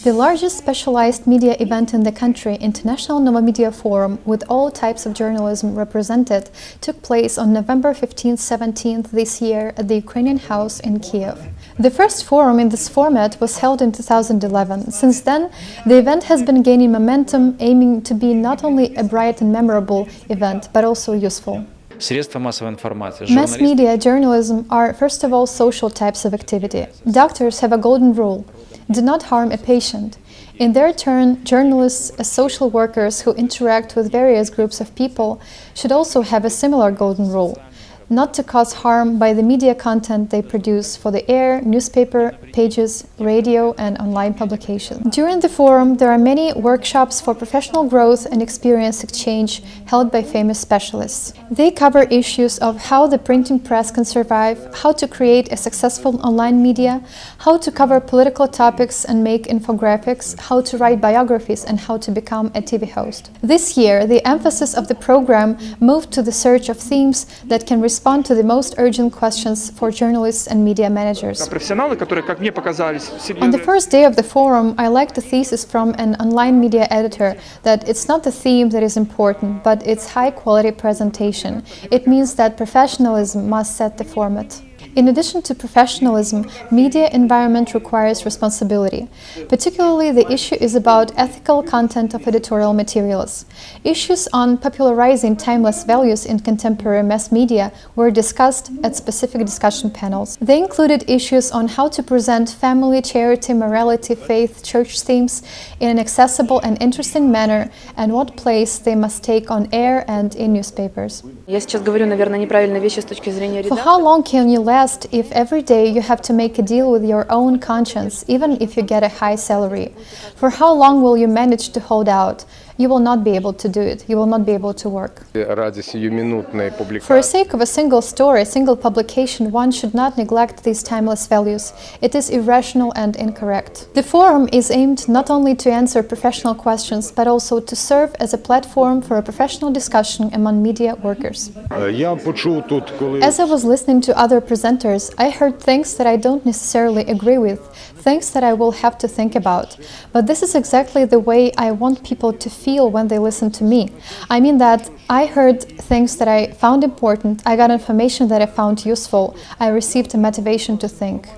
The largest specialized media event in the country, International Novomedia Forum, with all types of journalism represented, took place on November 15th-17th this year at the Ukrainian House in Kiev. The first forum in this format was held in 2011. Since then, the event has been gaining momentum, aiming to be not only a bright and memorable event, but also useful. Mass media journalism are, first of all, social types of activity. Doctors have a golden rule: do not harm a patient. In their turn, journalists, as social workers who interact with various groups of people, should also have a similar golden rule: not to cause harm by the media content they produce for the air, newspaper, pages, radio and online publications. During the forum, there are many workshops for professional growth and experience exchange held by famous specialists. They cover issues of how the printing press can survive, how to create a successful online media, how to cover political topics and make infographics, how to write biographies and how to become a TV host. This year, the emphasis of the program moved to the search of themes that can respond to the most urgent questions for journalists and media managers. On the first day of the forum, I liked the thesis from an online media editor that it's not the theme that is important, but its high-quality presentation. It means that professionalism must set the format. In addition to professionalism, media environment requires responsibility. Particularly, the issue is about ethical content of editorial materials. Issues on popularizing timeless values in contemporary mass media were discussed at specific discussion panels. They included issues on how to present family, charity, morality, faith, church themes in an accessible and interesting manner, and what place they must take on air and in newspapers. For how long can you last if every day you have to make a deal with your own conscience, even if you get a high salary? For how long will you manage to hold out? You will not be able to do it. You will not be able to work. For the sake of a single story, a single publication, one should not neglect these timeless values. It is irrational and incorrect. The forum is aimed not only to answer professional questions, but also to serve as a platform for a professional discussion among media workers. As I was listening to other presenters, I heard things that I don't necessarily agree with, things that I will have to think about. But this is exactly the way I want people to feel when they listen to me. I mean that I heard things that I found important, I got information that I found useful, I received a motivation to think.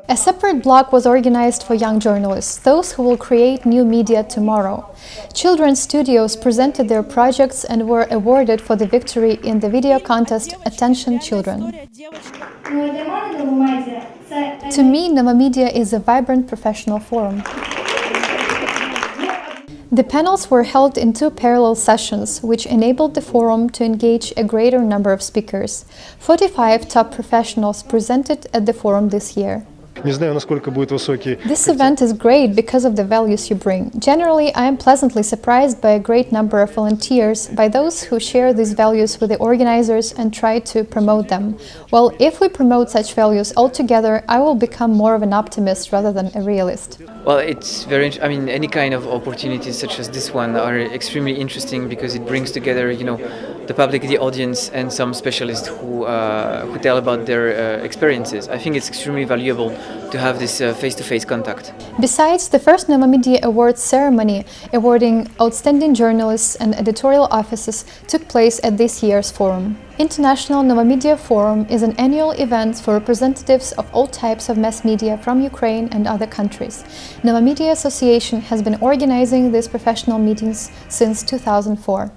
A separate blog was organized for young journalists, those who will create new media tomorrow. Children's studios presented their projects and were awarded for the victory in the video contest Attention Children. To me, Novomedia is a vibrant professional forum. The panels were held in 2 parallel sessions, which enabled the forum to engage a greater number of speakers. 45 top professionals presented at the forum this year. This event is great because of the values you bring. Generally, I am pleasantly surprised by a great number of volunteers, by those who share these values with the organizers and try to promote them. Well, if we promote such values all together, I will become more of an optimist rather than a realist. Well, it's any kind of opportunities such as this one are extremely interesting because it brings together, the public, the audience, and some specialists who tell about their experiences. I think it's extremely valuable to have this face-to-face contact. Besides, the first Novomedia Awards ceremony awarding outstanding journalists and editorial offices took place at this year's forum. International Novomedia Forum is an annual event for representatives of all types of mass media from Ukraine and other countries. Novomedia Association has been organizing these professional meetings since 2004.